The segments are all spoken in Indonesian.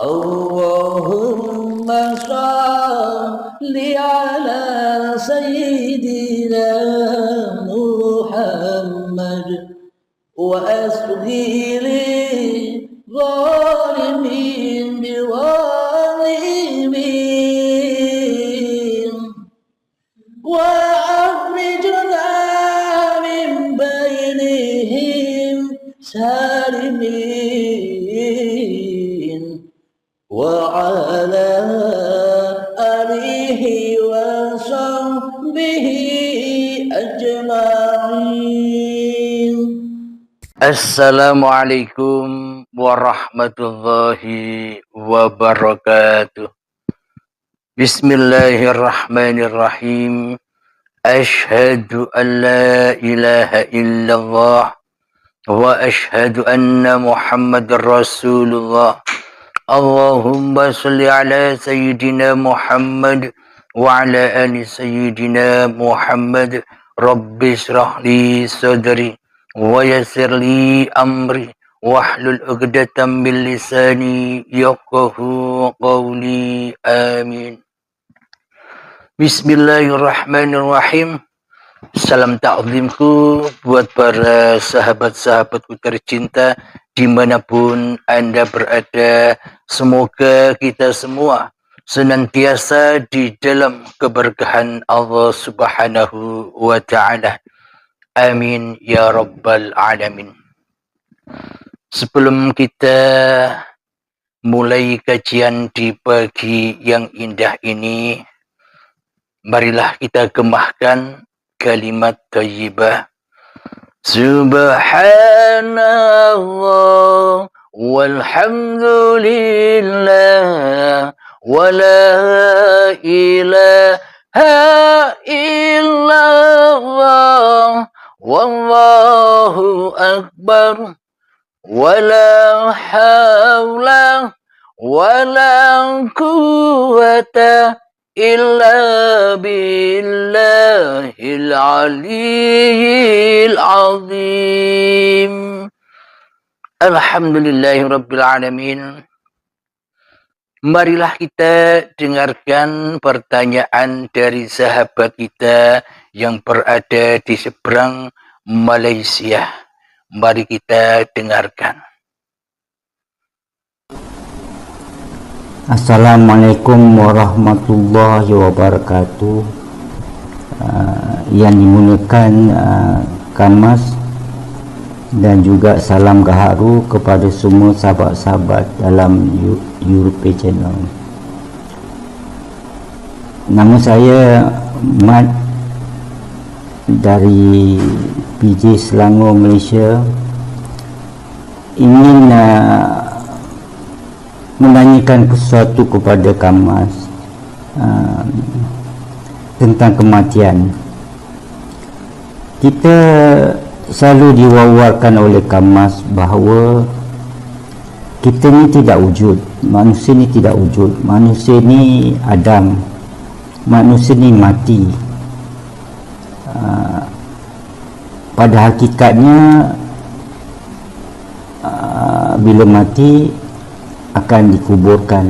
Allahumma salli ala sayyidina Muhammad wa asghiri zalimin biwalimin wa akhrijna min bainihim salimin wa ala alihi wa sahbihi ajma'in. Assalamualaikum warahmatullahi wabarakatuh. Bismillahirrahmanirrahim. Ashhadu an la ilaha illallah wa ashhadu anna Muhammadar Rasulullah. Allahumma salli ala sayyidina Muhammad wa ala ali sayyidina Muhammad. Rabbi shrah li sadri wa yassir li amri wahlul 'uqdatam min lisani yafqahu qawli. Amin. Bismillahirrahmanirrahim. Salam ta'zimku buat para sahabat-sahabatku tercinta dimanapun Anda berada. Semoga kita semua senantiasa di dalam keberkahan Allah Subhanahu wa ta'ala. Amin ya rabbal alamin. Sebelum kita mulai kajian di pagi yang indah ini, marilah kita gemahkan kalimat thayyibah. Subhanallah walhamdulillah wa la ilaha illallah wallahu akbar wa la hawla wa la quwwata illa billahil aliyyil azim. Alhamdulillahi rabbil alamin. Marilah kita dengarkan pertanyaan dari sahabat kita yang berada di seberang Malaysia. Mari kita dengarkan. Assalamualaikum warahmatullahi wabarakatuh. Yang dimuliakan Kamas, dan juga salam gaharu kepada semua sahabat-sahabat dalam Europe Channel. Nama saya Mat dari PJ Selangor, Malaysia. Ingin menanyakan sesuatu kepada Kamas tentang kematian. Kita selalu diwawarkan oleh Kamas bahawa kita ni tidak wujud, manusia ni tidak wujud, manusia ni Adam, manusia ni mati. Pada hakikatnya bila mati akan dikuburkan.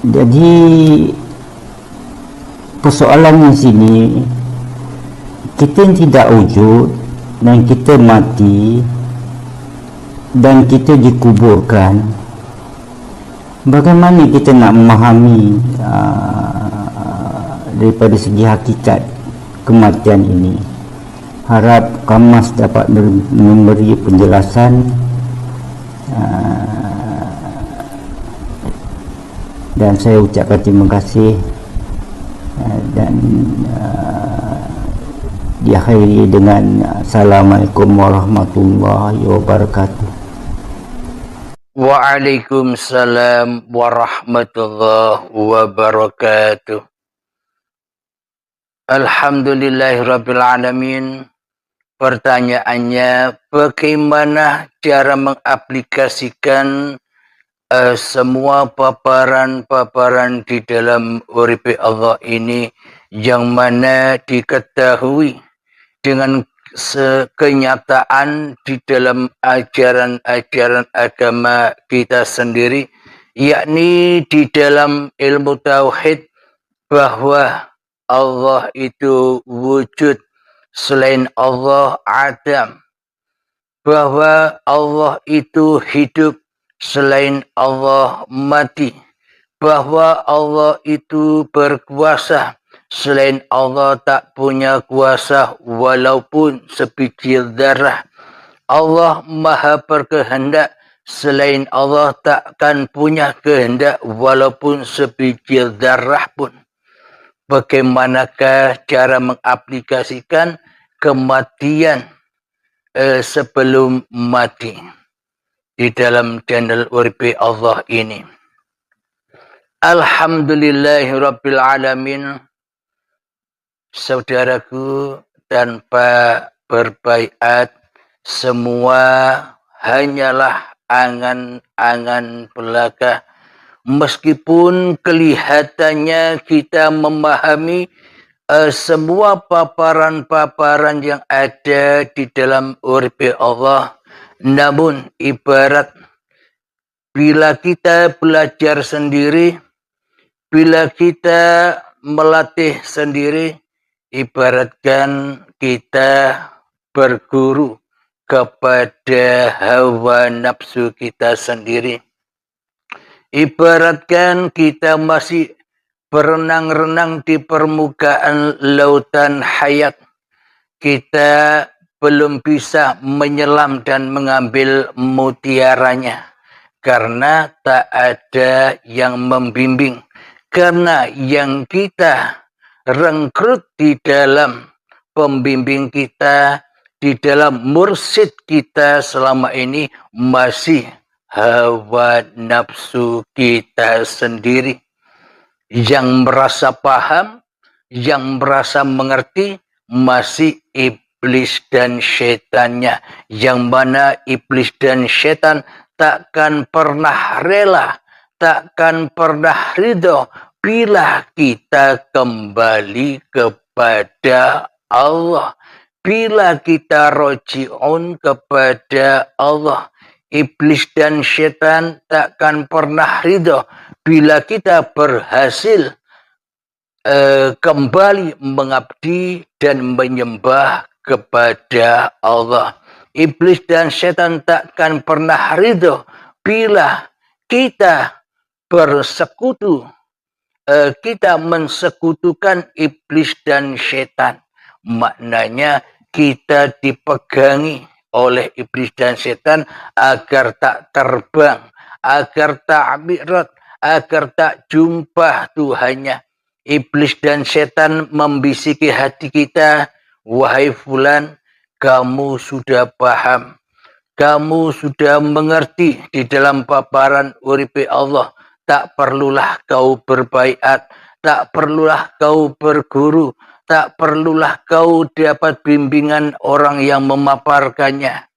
Jadi persoalannya sini, kita tidak wujud dan kita mati dan kita dikuburkan. Bagaimana kita nak memahami daripada segi hakikat kematian ini? Harap Kamas dapat memberi penjelasan. Dan saya ucapkan terima kasih, dan diakhiri dengan Assalamualaikum warahmatullahi wabarakatuh. Waalaikumsalam warahmatullahi wabarakatuh. Alhamdulillahirabbil alamin. Pertanyaannya, bagaimana cara mengaplikasikan semua paparan-paparan di dalam uripe Allah ini, yang mana diketahui dengan kenyataan di dalam ajaran-ajaran agama kita sendiri, yakni di dalam ilmu tauhid bahwa Allah itu wujud, selain Allah adam, bahwa Allah itu hidup, selain Allah mati, bahwa Allah itu berkuasa, selain Allah tak punya kuasa walaupun sebiji darah. Allah maha berkehendak, selain Allah takkan punya kehendak walaupun sebiji darah pun. Bagaimanakah cara mengaplikasikan kematian sebelum mati di dalam channel Uripe Allah ini? Alhamdulillahirabbil alamin. Saudaraku, tanpa berbaiat semua hanyalah angan-angan belaka. Meskipun kelihatannya kita memahami semua paparan-paparan yang ada di dalam Uripe Allah, namun ibarat bila kita belajar sendiri, bila kita melatih sendiri, ibaratkan kita berguru kepada hawa nafsu kita sendiri. Ibaratkan kita masih berenang-renang di permukaan lautan hayat. Kita belum bisa menyelam dan mengambil mutiaranya. Karena tak ada yang membimbing. Karena yang kita rekrut di dalam pembimbing kita, di dalam mursyid kita selama ini masih hawa nafsu kita sendiri. Yang merasa paham, yang merasa mengerti masih iblis dan setannya. Yang mana iblis dan setan takkan pernah rela, takkan pernah ridho bila kita kembali kepada Allah. Bila kita roji'un kepada Allah. Iblis dan setan takkan pernah ridho bila kita berhasil kembali mengabdi dan menyembah kepada Allah. Iblis dan setan takkan pernah ridho bila kita bersekutu, kita mensekutukan iblis dan setan. Maknanya kita dipegangi oleh iblis dan setan agar tak terbang, agar tak mi'raj, agar tak jumpa Tuhannya. Iblis dan setan membisiki hati kita, wahai fulan, kamu sudah paham, kamu sudah mengerti di dalam paparan Uripe Allah. Tak perlulah kau berbaiat, tak perlulah kau berguru, tak perlulah kau dapat bimbingan orang yang memaparkannya.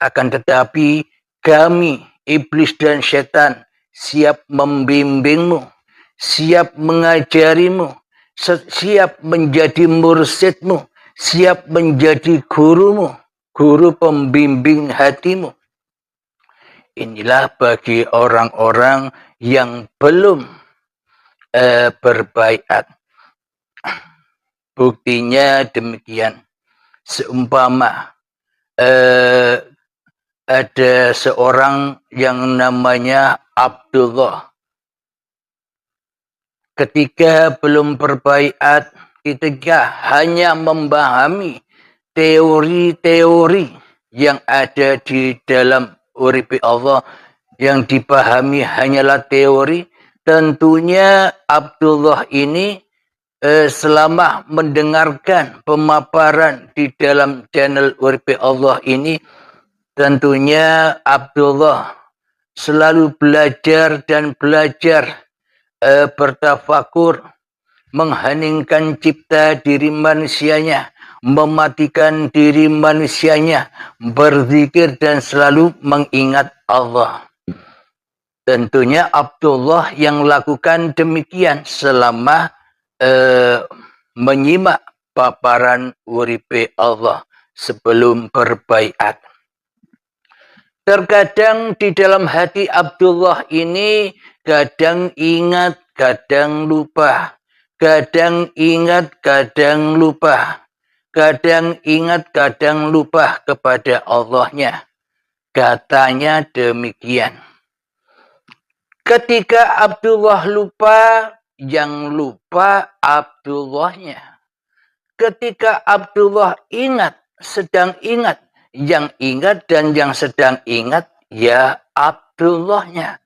Akan tetapi kami, iblis dan setan, siap membimbingmu, siap mengajarimu, siap menjadi mursyidmu, siap menjadi gurumu, guru pembimbing hatimu. Inilah bagi orang-orang yang belum berbaiat. Buktinya demikian. Seumpama ada seorang yang namanya Abdullah. Ketika belum berbaiat, ketika hanya memahami teori-teori yang ada di dalam Uripe Allah, yang dipahami hanyalah teori, tentunya Abdullah ini selama mendengarkan pemaparan di dalam channel Uripe Allah ini, tentunya Abdullah selalu belajar dan belajar, bertafakur, mengheningkan cipta diri manusianya, mematikan diri manusianya, berzikir dan selalu mengingat Allah. Tentunya Abdullah yang lakukan demikian selama menyimak paparan Uripe Allah, sebelum berbaiat. Terkadang di dalam hati Abdullah ini kadang ingat, kadang lupa. Kadang ingat, kadang lupa. Kadang ingat, kadang lupa kepada Allahnya. Katanya demikian. Ketika Abdullah lupa, yang lupa Abdullahnya. Ketika Abdullah ingat, sedang ingat, yang ingat dan yang sedang ingat ya Abdullahnya.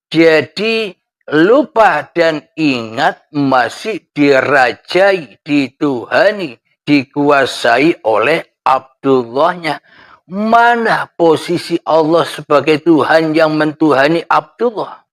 Jadi lupa dan ingat masih dirajai, dituhani, dikuasai oleh Abdullahnya. Mana posisi Allah sebagai Tuhan yang mentuhani Abdullah?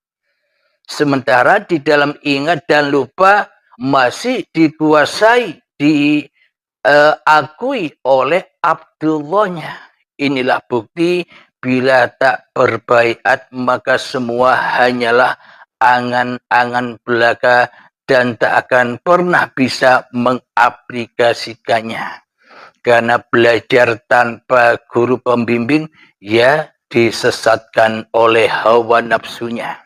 Sementara di dalam ingat dan lupa masih dikuasai, diakui oleh Abdullahnya. Inilah bukti bila tak berbaiat maka semua hanyalah angan-angan belaka dan tak akan pernah bisa mengaplikasikannya. Karena belajar tanpa guru pembimbing ya disesatkan oleh hawa nafsunya.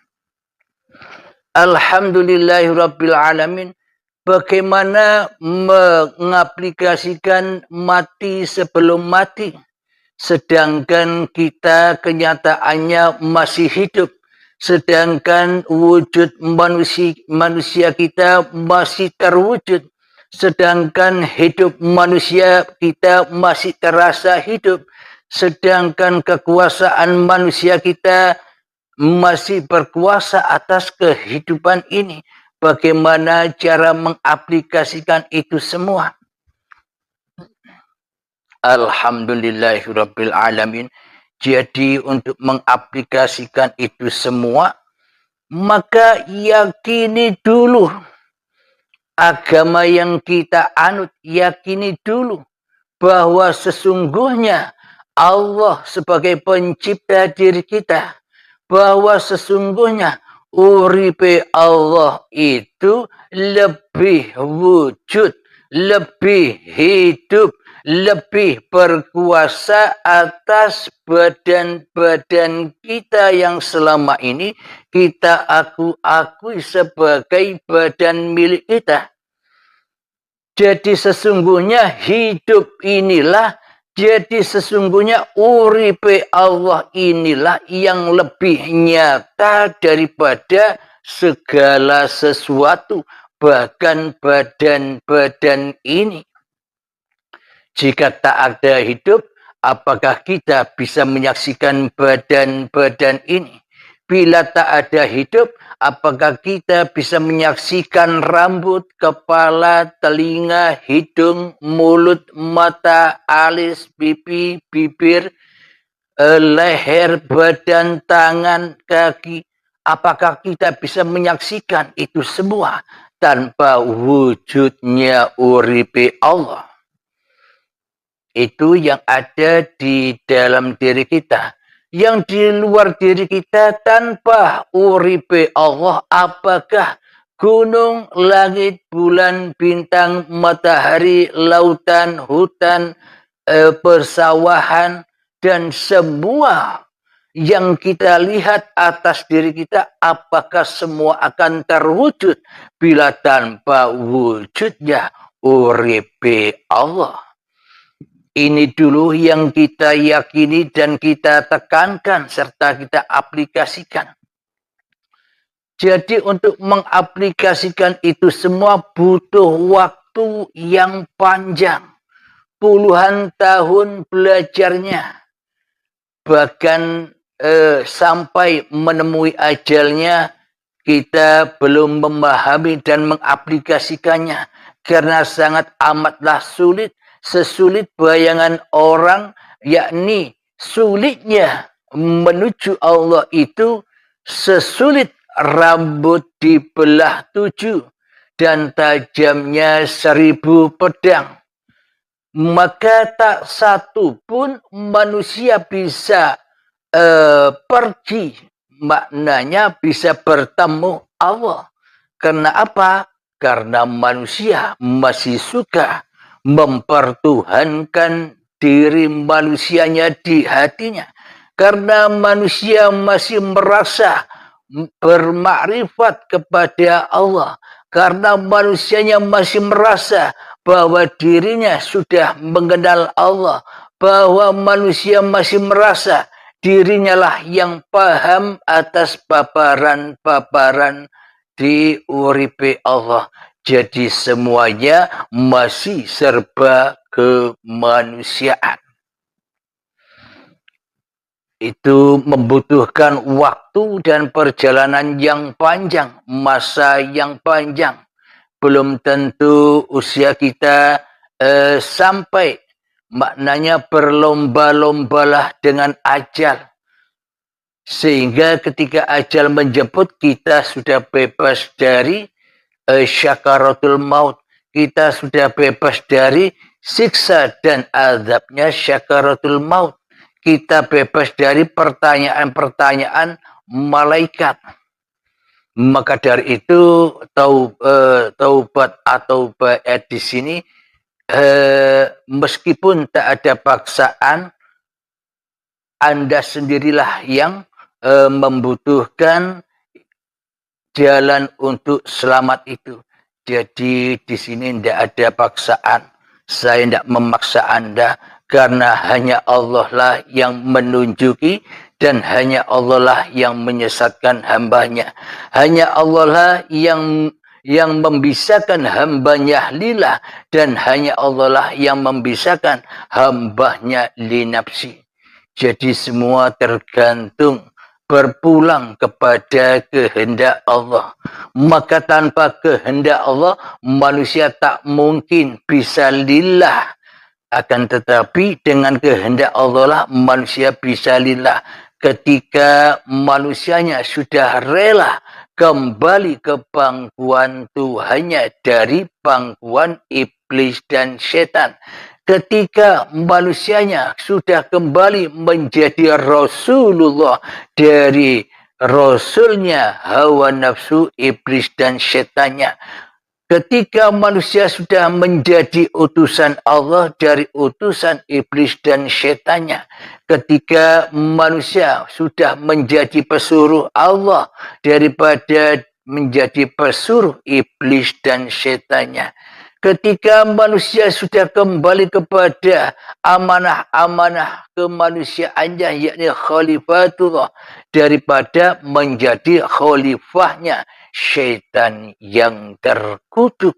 Alhamdulillahirabbil alamin. Bagaimana mengaplikasikan mati sebelum mati, sedangkan kita kenyataannya masih hidup, sedangkan wujud manusia kita masih terwujud, sedangkan hidup manusia kita masih terasa hidup, sedangkan kekuasaan manusia kita masih berkuasa atas kehidupan ini. Bagaimana cara mengaplikasikan itu semua? Alhamdulillahirabbil alamin. Jadi untuk mengaplikasikan itu semua, maka yakini dulu agama yang kita anut, yakini dulu bahwa sesungguhnya Allah sebagai pencipta diri kita, bahwa sesungguhnya uripe Allah itu lebih wujud, lebih hidup, lebih berkuasa atas badan-badan kita yang selama ini kita akui sebagai badan milik kita. Jadi sesungguhnya hidup inilah, jadi sesungguhnya uripe Allah inilah yang lebih nyata daripada segala sesuatu, bahkan badan-badan ini. Jika tak ada hidup, apakah kita bisa menyaksikan badan-badan ini? Bila tak ada hidup, apakah kita bisa menyaksikan rambut, kepala, telinga, hidung, mulut, mata, alis, pipi, bibir, leher, badan, tangan, kaki? Apakah kita bisa menyaksikan itu semua tanpa wujudnya uripe Allah? Itu yang ada di dalam diri kita. Yang di luar diri kita tanpa uripe Allah, apakah gunung, langit, bulan, bintang, matahari, lautan, hutan, persawahan, dan semua yang kita lihat atas diri kita, apakah semua akan terwujud bila tanpa wujudnya uripe Allah? Ini dulu yang kita yakini dan kita tekankan serta kita aplikasikan. Jadi untuk mengaplikasikan itu semua butuh waktu yang panjang. Puluhan tahun belajarnya. Bahkan sampai menemui ajalnya kita belum memahami dan mengaplikasikannya. Karena sangat amatlah sulit. Sesulit bayangan orang, yakni sulitnya menuju Allah itu sesulit rambut dibelah 7 dan tajamnya 1000 pedang. Maka tak satu pun manusia bisa pergi, maknanya bisa bertemu Allah. Karena apa? Karena manusia masih suka mempertuhankan diri manusianya di hatinya. Karena manusia masih merasa bermakrifat kepada Allah. Karena manusianya masih merasa bahwa dirinya sudah mengenal Allah. Bahwa manusia masih merasa dirinya lah yang paham atas paparan-paparan di uripe Allah. Jadi semuanya masih serba kemanusiaan. Itu membutuhkan waktu dan perjalanan yang panjang, masa yang panjang. Belum tentu usia kita sampai, maknanya berlomba-lombalah dengan ajal. Sehingga ketika ajal menjemput, kita sudah bebas dari syakaratul maut. Kita sudah bebas dari siksa dan azabnya syakaratul maut. Kita bebas dari pertanyaan-pertanyaan malaikat. Maka dari itu taubat atau baiat di sini meskipun tak ada paksaan, Anda sendirilah yang membutuhkan jalan untuk selamat itu. Jadi di sini tidak ada paksaan. Saya tidak memaksa Anda, karena hanya Allah lah yang menunjuki dan hanya Allah lah yang menyesatkan hambanya. Hanya Allah lah yang membisahkan hambanya lillah, dan hanya Allah lah yang membisahkan hambanya linafsi. Jadi semua tergantung berpulang kepada kehendak Allah. Maka tanpa kehendak Allah, manusia tak mungkin bisa lillah. Akan tetapi dengan kehendak Allah lah manusia bisa lillah. Ketika manusianya sudah rela kembali ke pangkuan Tuhannya dari pangkuan iblis dan setan. Ketika manusianya sudah kembali menjadi Rasulullah dari Rasulnya hawa nafsu iblis dan setannya. Ketika manusia sudah menjadi utusan Allah dari utusan iblis dan setannya. Ketika manusia sudah menjadi pesuruh Allah daripada menjadi pesuruh iblis dan setannya. Ketika manusia sudah kembali kepada amanah-amanah kemanusiaannya, yakni khalifatullah, daripada menjadi khalifahnya syaitan yang terkutuk.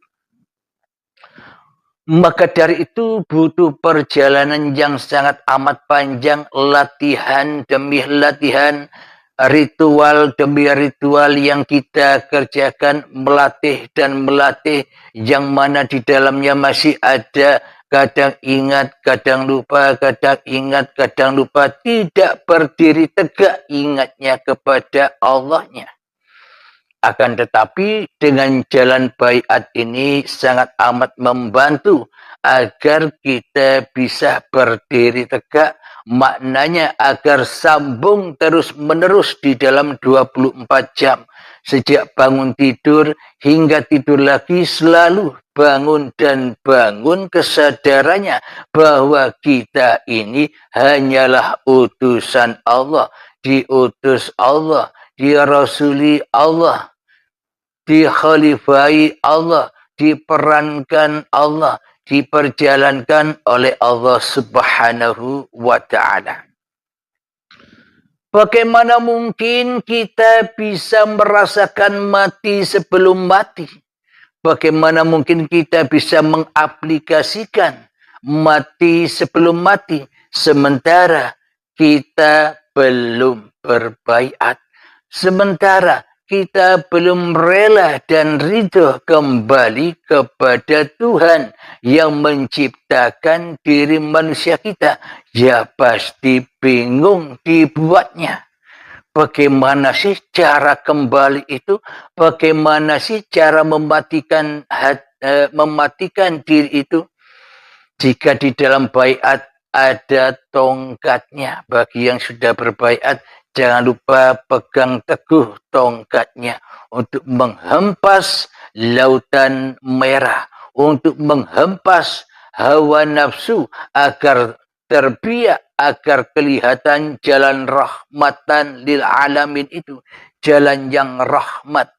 Maka dari itu butuh perjalanan yang sangat amat panjang, latihan demi latihan, ritual demi ritual yang kita kerjakan, melatih dan melatih, yang mana di dalamnya masih ada kadang ingat, kadang lupa, kadang ingat, kadang lupa, tidak berdiri tegak ingatnya kepada Allahnya. Akan tetapi dengan jalan baiat ini sangat amat membantu agar kita bisa berdiri tegak, maknanya agar sambung terus-menerus di dalam 24 jam. Sejak bangun tidur hingga tidur lagi, selalu bangun dan bangun kesadarannya bahwa kita ini hanyalah utusan Allah, diutus Allah, dirasuli Allah, dikhalifai Allah, diperankan Allah, diperjalankan oleh Allah Subhanahu wa ta'ala. Bagaimana mungkin kita bisa merasakan mati sebelum mati? Bagaimana mungkin kita bisa mengaplikasikan mati sebelum mati sementara kita belum berbaiat, sementara kita belum rela dan ridho kembali kepada Tuhan yang menciptakan diri manusia kita? Ya pasti bingung dibuatnya. Bagaimana sih cara kembali itu? Bagaimana sih cara mematikan diri itu? Jika di dalam baiat ada tongkatnya, bagi yang sudah berbaiat, jangan lupa pegang teguh tongkatnya untuk menghempas lautan merah, untuk menghempas hawa nafsu agar terbiak agar kelihatan jalan rahmatan lil alamin itu, jalan yang rahmat.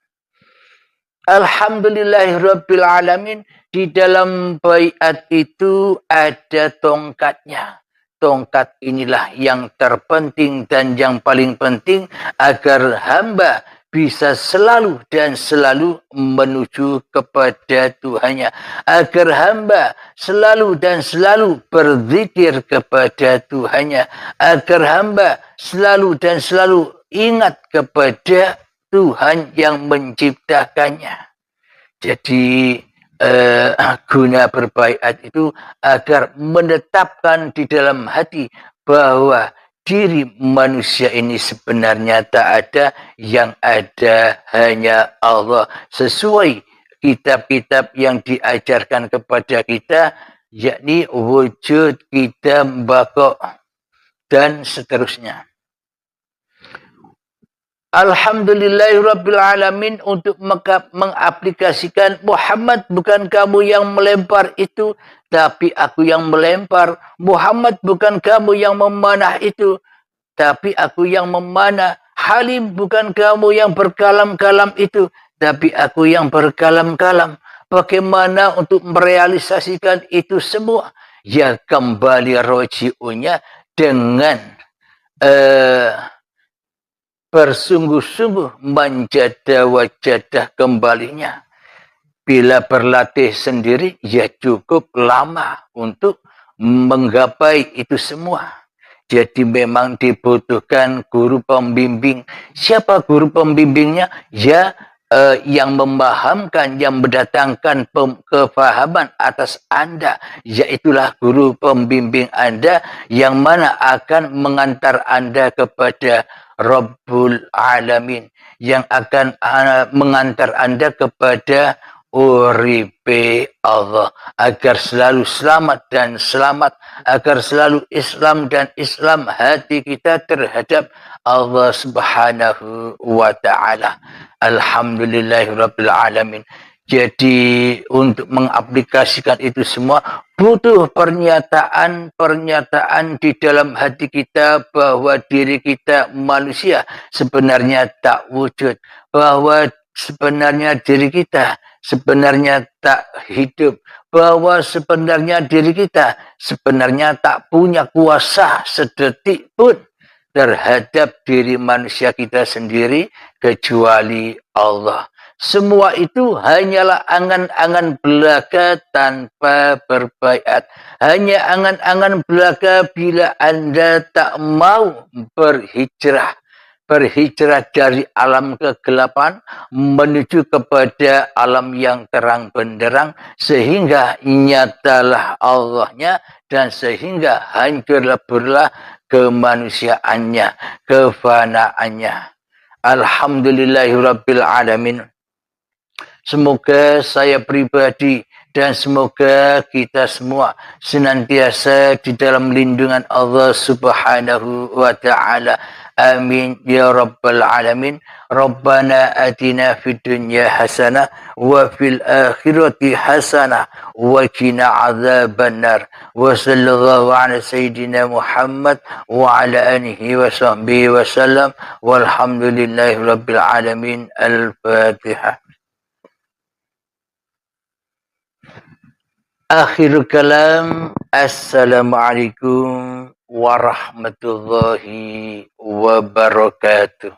Alhamdulillahirabbil alamin. Di dalam baiat itu ada tongkatnya. Tongkat inilah yang terpenting dan yang paling penting agar hamba bisa selalu dan selalu menuju kepada Tuhannya. Agar hamba selalu dan selalu berzikir kepada Tuhannya. Agar hamba selalu dan selalu ingat kepada Tuhan yang menciptakannya. Jadi guna berbaiat itu agar menetapkan di dalam hati bahwa diri manusia ini sebenarnya tak ada, yang ada hanya Allah. Sesuai kitab-kitab yang diajarkan kepada kita, yakni wujud, kita, bako, dan seterusnya. Alhamdulillahirabbil alamin. Untuk mengaplikasikan, Muhammad bukan kamu yang melempar itu, tapi aku yang melempar. Muhammad bukan kamu yang memanah itu, tapi aku yang memanah. Halim bukan kamu yang berkalam-kalam itu, tapi aku yang berkalam-kalam. Bagaimana untuk merealisasikan itu semua? Ya kembali roji'unya dengan bersungguh-sungguh menjadah-wajadah kembalinya. Bila berlatih sendiri, ya cukup lama untuk menggapai itu semua. Jadi memang dibutuhkan guru pembimbing. Siapa guru pembimbingnya? Ya yang memahamkan, yang mendatangkan kefahaman atas Anda. Yaitulah guru pembimbing Anda yang mana akan mengantar Anda kepada Rabbul Alamin, yang akan mengantar Anda kepada uripe Allah, agar selalu selamat dan selamat, agar selalu Islam dan Islam hati kita terhadap Allah Subhanahu wa ta'ala. Alhamdulillahirabbil alamin. Jadi untuk mengaplikasikan itu semua butuh pernyataan di dalam hati kita bahwa diri kita manusia sebenarnya tak wujud, bahwa sebenarnya diri kita sebenarnya tak hidup, bahwa sebenarnya diri kita sebenarnya tak punya kuasa sedetik pun terhadap diri manusia kita sendiri kecuali Allah. Semua itu hanyalah angan-angan belaka tanpa berbaiat. Hanya angan-angan belaka bila Anda tak mau berhijrah. Berhijrah dari alam kegelapan menuju kepada alam yang terang benderang, sehingga nyatalah Allahnya dan sehingga hancur leburlah kemanusiaannya, kefanaannya. Alhamdulillahirabbil alamin. Semoga saya pribadi dan semoga kita semua senantiasa di dalam lindungan Allah Subhanahu wa ta'ala. Amin ya rabbal alamin. Rabbana atina fid dunya hasanah wa fil akhirati hasanah wa qina adzabannar. Wa sallallahu ala sayyidina Muhammad wa ala alihi wa sahbihi wa sallam. Walhamdulillahi rabbil alamin. Al-Fatihah. Akhirul kalam. Assalamualaikum warahmatullahi wabarakatuh.